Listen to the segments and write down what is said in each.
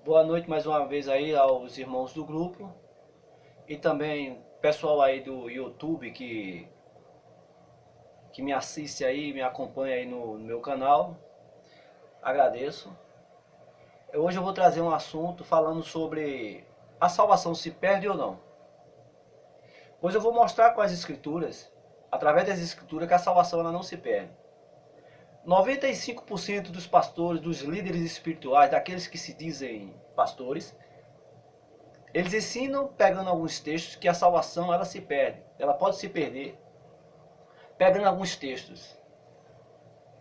Boa noite mais uma vez aí aos irmãos do grupo e também pessoal aí do YouTube que me assiste aí, me acompanha aí no meu canal. Agradeço. Hoje eu vou trazer um assunto falando sobre a salvação se perde ou não. Pois eu vou mostrar com as escrituras, através das escrituras, que a salvação ela não se perde. 95% dos pastores, dos líderes espirituais, daqueles que se dizem pastores, eles ensinam, pegando alguns textos, que a salvação ela se perde. Ela pode se perder, pegando alguns textos.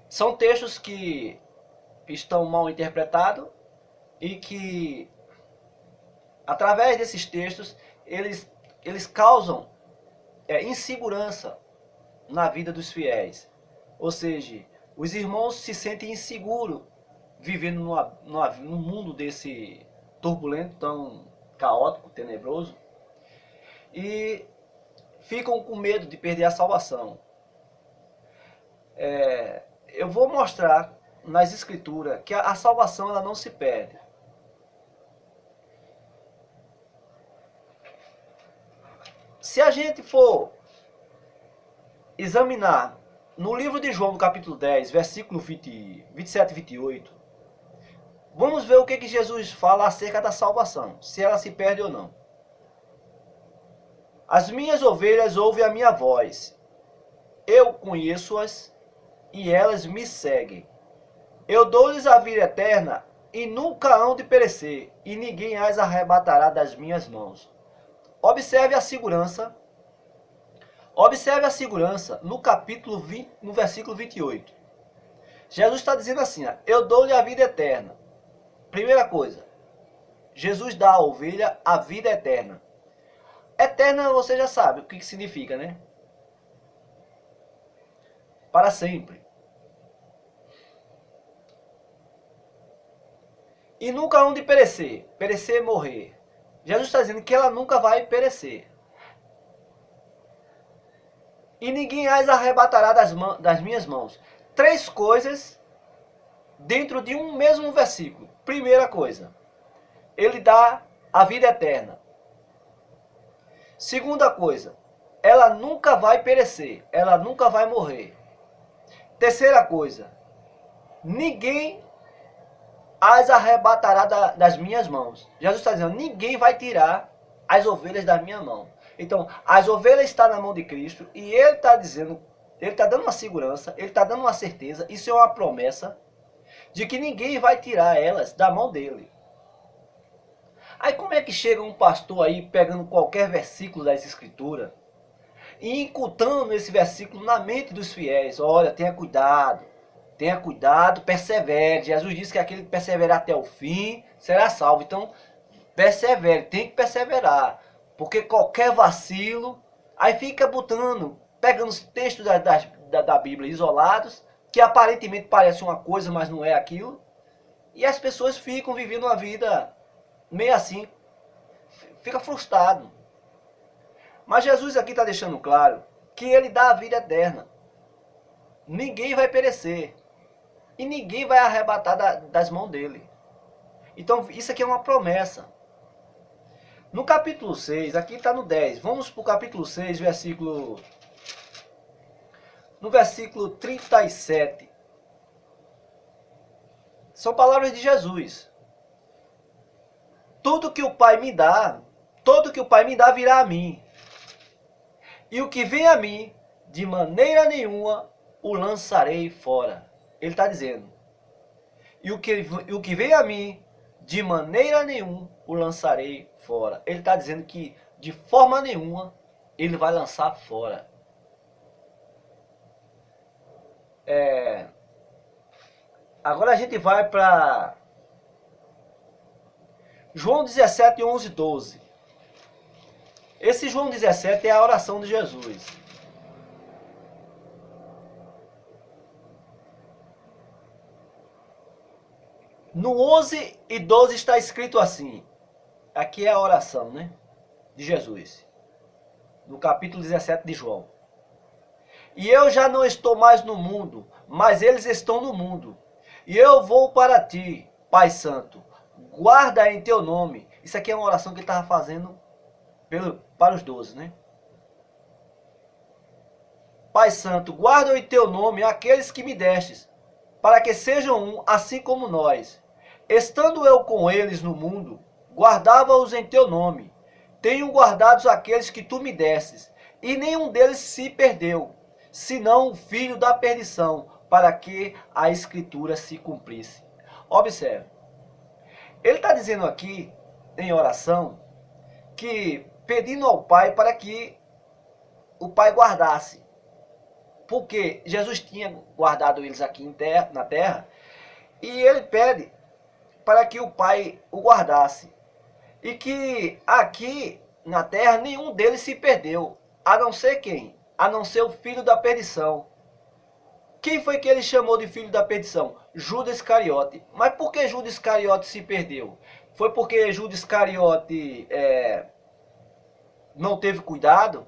São textos que estão mal interpretados e que, através desses textos, eles causam insegurança na vida dos fiéis. Ou seja, os irmãos se sentem inseguros vivendo num mundo desse turbulento, tão caótico, tenebroso, e ficam com medo de perder a salvação. Eu vou mostrar nas escrituras que a salvação ela não se perde. Se a gente for examinar no livro de João, no capítulo 10, versículo 27 e 28, vamos ver o que Jesus fala acerca da salvação, se ela se perde ou não. As minhas ovelhas ouvem a minha voz, eu conheço-as e elas me seguem. Eu dou-lhes a vida eterna e nunca hão de perecer, e ninguém as arrebatará das minhas mãos. Observe a segurança. Observe a segurança no capítulo 20, no versículo 28. Jesus está dizendo assim, eu dou-lhe a vida eterna. Primeira coisa, Jesus dá à ovelha a vida eterna. Eterna você já sabe o que significa, né? Para sempre. E nunca hão de perecer. Perecer é morrer. Jesus está dizendo que ela nunca vai perecer. E ninguém as arrebatará das minhas mãos. Três coisas dentro de um mesmo versículo. Primeira coisa, ele dá a vida eterna. Segunda coisa, ela nunca vai perecer, ela nunca vai morrer. Terceira coisa, ninguém as arrebatará das minhas mãos. Jesus está dizendo, ninguém vai tirar as ovelhas da minha mão. Então, as ovelhas estão na mão de Cristo e ele está dizendo, ele está dando uma segurança, ele está dando uma certeza, isso é uma promessa de que ninguém vai tirar elas da mão dele. Aí como é que chega um pastor aí pegando qualquer versículo das escrituras e incutando esse versículo na mente dos fiéis? Olha, tenha cuidado, persevere. Jesus disse que aquele que perseverar até o fim será salvo. Então, persevere, tem que perseverar. Porque qualquer vacilo, aí fica pegando os textos da Bíblia isolados, que aparentemente parece uma coisa, mas não é aquilo. E as pessoas ficam vivendo uma vida meio assim, fica frustrado. Mas Jesus aqui está deixando claro que ele dá a vida eterna. Ninguém vai perecer. E ninguém vai arrebatar das mãos dele. Então isso aqui é uma promessa. No capítulo 6, aqui está no 10. Vamos para o capítulo 6, no versículo 37. São palavras de Jesus. Todo que o Pai me dá virá a mim. E o que vem a mim, de maneira nenhuma o lançarei fora. Ele está dizendo. E o que vem a mim, de maneira nenhuma o lançarei fora. Ele está dizendo que de forma nenhuma ele vai lançar fora. Agora a gente vai para João 17, 11, 12. Esse João 17 é a oração de Jesus. No 11 e 12 está escrito assim. Aqui é a oração, né? De Jesus. No capítulo 17 de João. E eu já não estou mais no mundo, mas eles estão no mundo. E eu vou para ti, Pai Santo. guarda em teu nome. Isso aqui é uma oração que ele estava fazendo para os 12, né? Pai Santo, guarda em teu nome aqueles que me destes, para que sejam um, assim como nós. Estando eu com eles no mundo, guardava-os em teu nome. Tenho guardados aqueles que tu me destes, e nenhum deles se perdeu, senão o filho da perdição, para que a Escritura se cumprisse. Observe, ele está dizendo aqui, em oração, que pedindo ao Pai para que o Pai guardasse. Porque Jesus tinha guardado eles aqui na terra, e ele pede para que o Pai o guardasse. E que aqui na terra nenhum deles se perdeu, a não ser quem? A não ser o filho da perdição. Quem foi que ele chamou de filho da perdição? Judas Iscariote. Mas por que Judas Iscariote se perdeu? Foi porque Judas Iscariote não teve cuidado?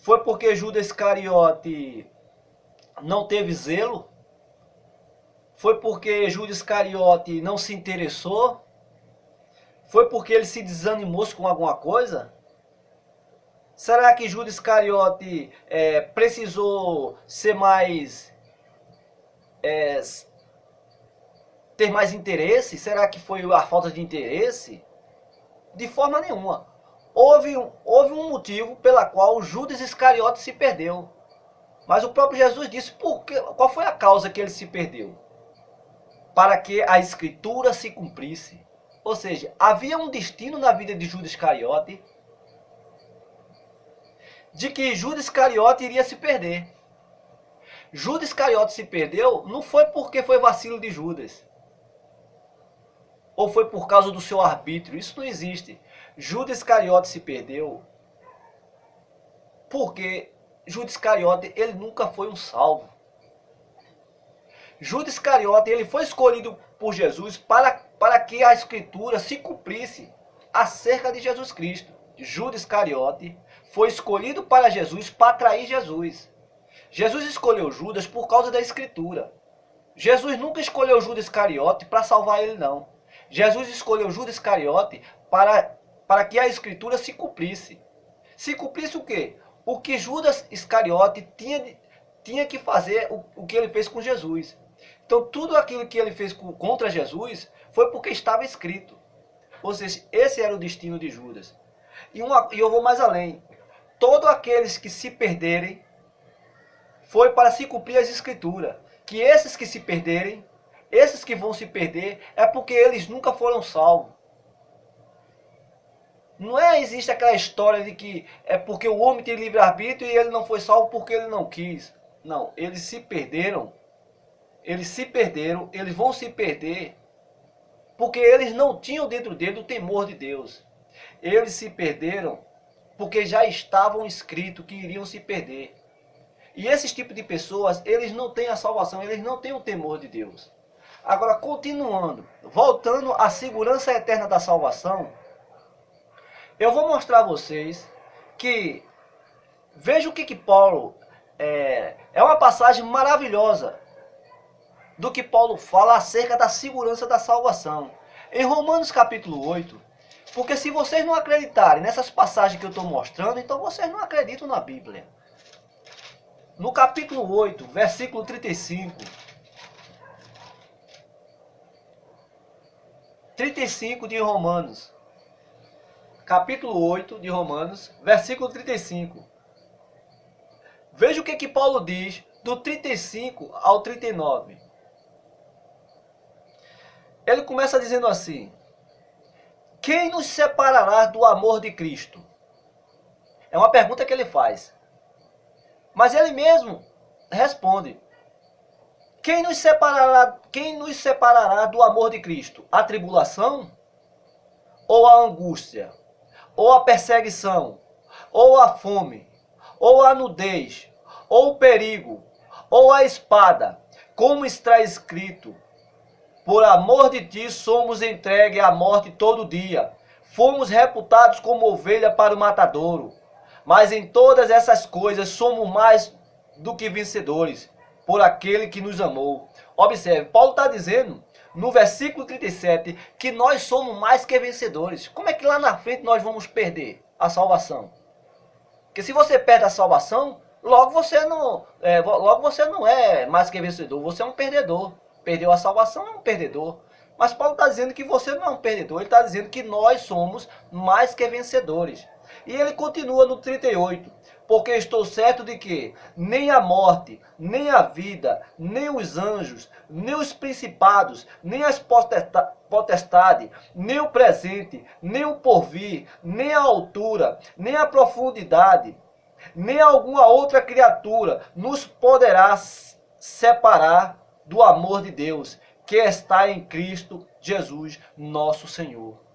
Foi porque Judas Iscariote não teve zelo? Foi porque Judas Iscariote não se interessou? Foi porque ele se desanimou com alguma coisa? Será que Judas Iscariote precisou ser mais... ter mais interesse? Será que foi a falta de interesse? De forma nenhuma. Houve um motivo pela qual Judas Iscariote se perdeu. Mas o próprio Jesus disse qual foi a causa que ele se perdeu? Para que a Escritura se cumprisse. Ou seja, havia um destino na vida de Judas Iscariote de que Judas Iscariote iria se perder. Judas Iscariote se perdeu não foi porque foi vacilo de Judas. Ou foi por causa do seu arbítrio. Isso não existe. Judas Iscariote se perdeu porque Judas Iscariote, ele nunca foi um salvo. Judas Iscariote, ele foi escolhido por Jesus para que a Escritura se cumprisse acerca de Jesus Cristo. Judas Iscariote foi escolhido para Jesus para atrair Jesus. Jesus escolheu Judas por causa da Escritura. Jesus nunca escolheu Judas Iscariote para salvar ele, não. Jesus escolheu Judas Iscariote para que a Escritura se cumprisse. Se cumprisse o quê? O que Judas Iscariote tinha que fazer, o que ele fez com Jesus. Então tudo aquilo que ele fez contra Jesus foi porque estava escrito. Ou seja, esse era o destino de Judas. E eu vou mais além. Todos aqueles que se perderem foi para se cumprir as Escrituras. Que esses que se perderem, esses que vão se perder, é porque eles nunca foram salvos. Não existe aquela história de que é porque o homem tem livre-arbítrio e ele não foi salvo porque ele não quis. Não, eles se perderam. Eles vão se perder porque eles não tinham dentro dele o temor de Deus. Eles se perderam porque já estavam escrito que iriam se perder. E esses tipos de pessoas, eles não têm a salvação, eles não têm o temor de Deus. Agora, continuando, voltando à segurança eterna da salvação, eu vou mostrar a vocês que, veja o que Paulo, é uma passagem maravilhosa do que Paulo fala acerca da segurança da salvação. Em Romanos capítulo 8, porque se vocês não acreditarem nessas passagens que eu estou mostrando, então vocês não acreditam na Bíblia. No capítulo 8, versículo 35. 35 de Romanos. Capítulo 8 de Romanos, versículo 35. Veja o que Paulo diz do 35 ao 39. Ele começa dizendo assim: quem nos separará do amor de Cristo? É uma pergunta que ele faz. Mas ele mesmo responde: quem nos separará do amor de Cristo? A tribulação? Ou a angústia? Ou a perseguição? Ou a fome? Ou a nudez? Ou o perigo? Ou a espada? Como está escrito: por amor de ti somos entregues à morte todo dia. Fomos reputados como ovelha para o matadouro. Mas em todas essas coisas somos mais do que vencedores, por aquele que nos amou. Observe, Paulo está dizendo, no versículo 37, que nós somos mais que vencedores. Como é que lá na frente nós vamos perder a salvação? Porque se você perde a salvação, logo você não é mais que vencedor, você é um perdedor. Perdeu a salvação, é um perdedor. Mas Paulo está dizendo que você não é um perdedor, ele está dizendo que nós somos mais que vencedores. E ele continua no 38, porque estou certo de que nem a morte, nem a vida, nem os anjos, nem os principados, nem as potestades, nem o presente, nem o porvir, nem a altura, nem a profundidade, nem alguma outra criatura nos poderá separar do amor de Deus, que está em Cristo Jesus, nosso Senhor.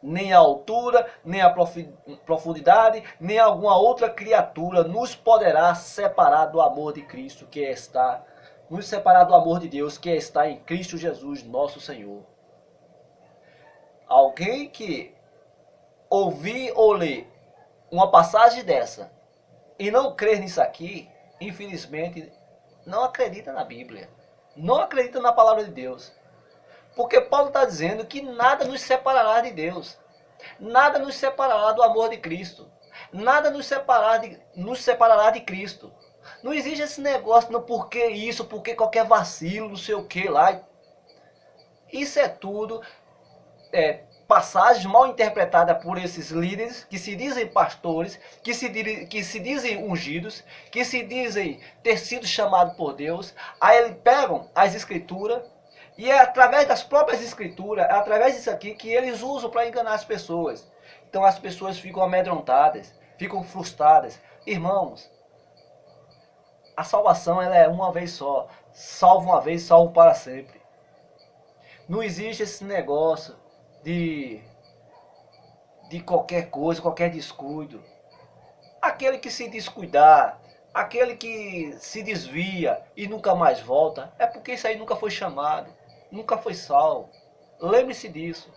Nem a altura, nem a profundidade, nem alguma outra criatura nos poderá separar do amor de Cristo, que está, nos separar do amor de Deus, que está em Cristo Jesus, nosso Senhor. Alguém que ouvir ou ler uma passagem dessa e não crer nisso aqui, infelizmente, não acredita na Bíblia. Não acredita na palavra de Deus. Porque Paulo está dizendo que nada nos separará de Deus. Nada nos separará do amor de Cristo. Nada nos separará de Cristo. Não existe esse negócio, não, porque isso, porque qualquer vacilo, não sei o que lá. Isso é tudo passagens mal interpretadas por esses líderes que se dizem pastores, que se dizem ungidos, que se dizem ter sido chamados por Deus. Aí eles pegam as escrituras e é através das próprias escrituras, é através disso aqui que eles usam para enganar as pessoas. Então as pessoas ficam amedrontadas, ficam frustradas. Irmãos, a salvação ela é uma vez só. Salvo uma vez, salvo para sempre. Não existe esse negócio de qualquer coisa, qualquer descuido. Aquele que se descuidar, aquele que se desvia e nunca mais volta, é porque isso aí nunca foi chamado, nunca foi salvo. Lembre-se disso.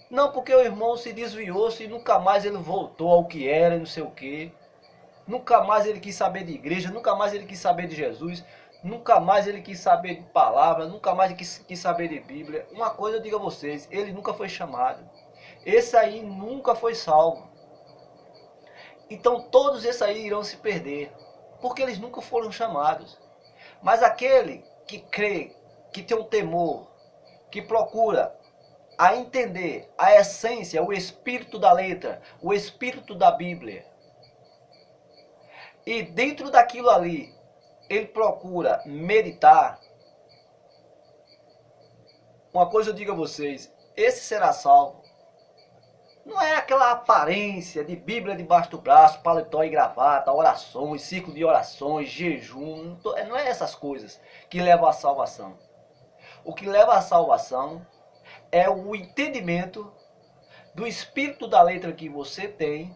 Não porque o irmão se desviou-se e nunca mais ele voltou ao que era, não sei o que. Nunca mais ele quis saber de igreja, nunca mais ele quis saber de Jesus, nunca mais ele quis saber de palavra, nunca mais ele quis saber de Bíblia. Uma coisa eu digo a vocês, ele nunca foi chamado. Esse aí nunca foi salvo. Então todos esses aí irão se perder, porque eles nunca foram chamados. Mas aquele que crê, que tem um temor, que procura a entender a essência, o espírito da letra, o espírito da Bíblia, e dentro daquilo ali, ele procura meditar. Uma coisa eu digo a vocês, esse será salvo. Não é aquela aparência de Bíblia debaixo do braço, paletó e gravata, orações, ciclo de orações, jejum. Não é essas coisas que levam à salvação. O que leva à salvação é o entendimento do espírito da letra que você tem,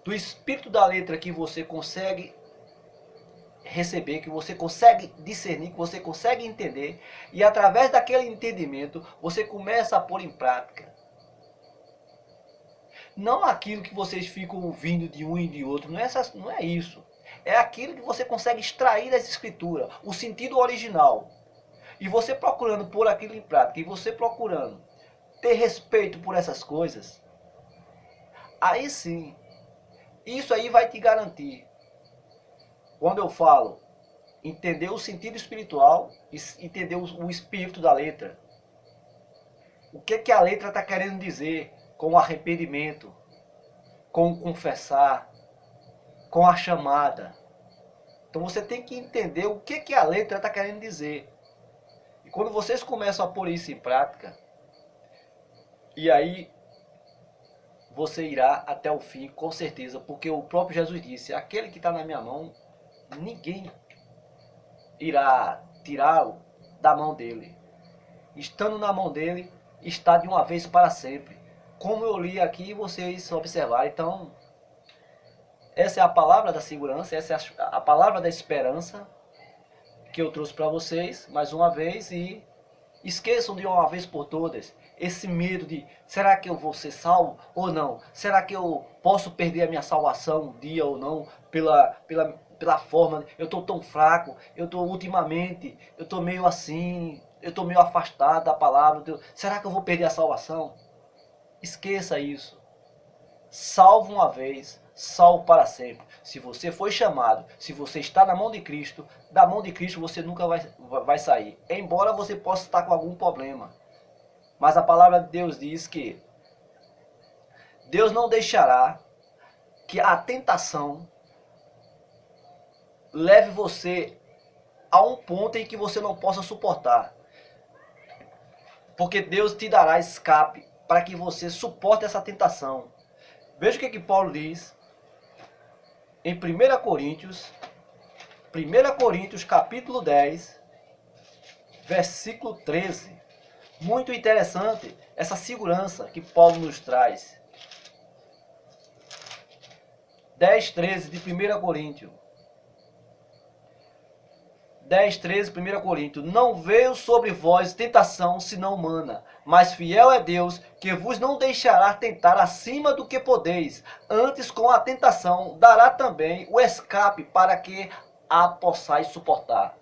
do espírito da letra que você consegue receber, que você consegue discernir, que você consegue entender, e através daquele entendimento você começa a pôr em prática. Não aquilo que vocês ficam ouvindo de um e de outro, não é isso. É aquilo que você consegue extrair das escrituras, o sentido original. E você procurando pôr aquilo em prática, e você procurando ter respeito por essas coisas, aí sim, isso aí vai te garantir. Quando eu falo entender o sentido espiritual, entender o espírito da letra. O que a letra está querendo dizer com o arrependimento, com o confessar, com a chamada. Então você tem que entender o que a letra está querendo dizer. E quando vocês começam a pôr isso em prática, e aí você irá até o fim, com certeza, porque o próprio Jesus disse, aquele que está na minha mão, ninguém irá tirá-lo da mão dele. Estando na mão dele, está de uma vez para sempre. Como eu li aqui, vocês observaram. Então, essa é a palavra da segurança, essa é a palavra da esperança que eu trouxe para vocês, mais uma vez, e esqueçam de uma vez por todas esse medo de, será que eu vou ser salvo ou não? Será que eu posso perder a minha salvação um dia ou não, pela forma, eu estou tão fraco, ultimamente, eu estou meio assim, eu estou meio afastado da palavra, será que eu vou perder a salvação? Esqueça isso. Salvo uma vez, salvo para sempre. Se você foi chamado, se você está na mão de Cristo, da mão de Cristo você nunca vai sair. Embora você possa estar com algum problema. Mas a palavra de Deus diz que Deus não deixará que a tentação leve você a um ponto em que você não possa suportar. Porque Deus te dará escape para que você suporte essa tentação. Veja o que Paulo diz em 1 Coríntios capítulo 10, versículo 13. Muito interessante essa segurança que Paulo nos traz. 10, 13 de 1 Coríntios. 10, 13, 1 Coríntios. Não veio sobre vós tentação senão humana, mas fiel é Deus, que vos não deixará tentar acima do que podeis. Antes, com a tentação, dará também o escape para que a possais suportar.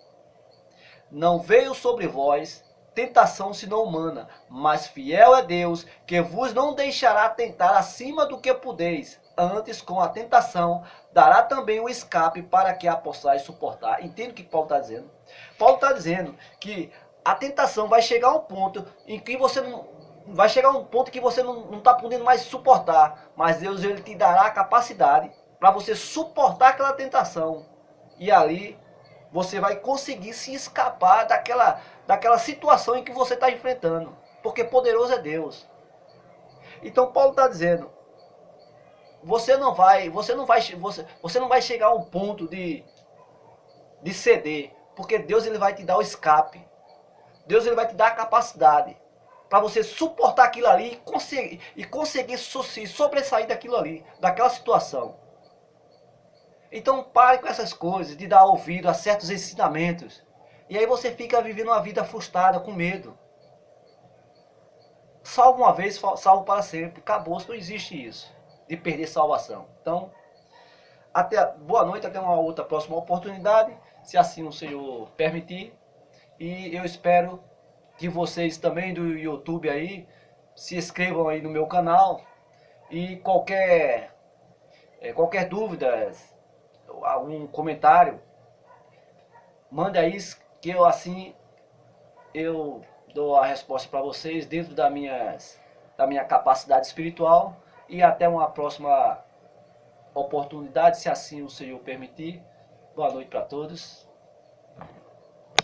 Não veio sobre vós tentação senão humana, mas fiel é Deus, que vos não deixará tentar acima do que podeis. Antes, com a tentação, dará também o escape para que a possais suportar. Entende o que Paulo está dizendo? Paulo está dizendo que a tentação vai chegar a um ponto em que você não vai chegar a um ponto que você não está podendo mais suportar, mas Deus ele te dará a capacidade para você suportar aquela tentação. E ali você vai conseguir se escapar daquela situação em que você está enfrentando, porque poderoso é Deus. Então Paulo está dizendo, você não vai chegar a um ponto de ceder, porque Deus ele vai te dar o escape. Deus ele vai te dar a capacidade para você suportar aquilo ali e conseguir se sobressair daquilo ali, daquela situação. Então pare com essas coisas de dar ouvido a certos ensinamentos. E aí você fica vivendo uma vida frustrada, com medo. Salvo uma vez, salvo para sempre. Acabou, não existe isso de perder salvação. Então, boa noite, até uma outra próxima oportunidade, se assim o Senhor permitir. E eu espero que vocês também do YouTube aí se inscrevam aí no meu canal. E qualquer dúvida, algum comentário, manda aí que eu dou a resposta para vocês dentro da minha capacidade espiritual. E até uma próxima oportunidade, se assim o Senhor permitir. Boa noite para todos.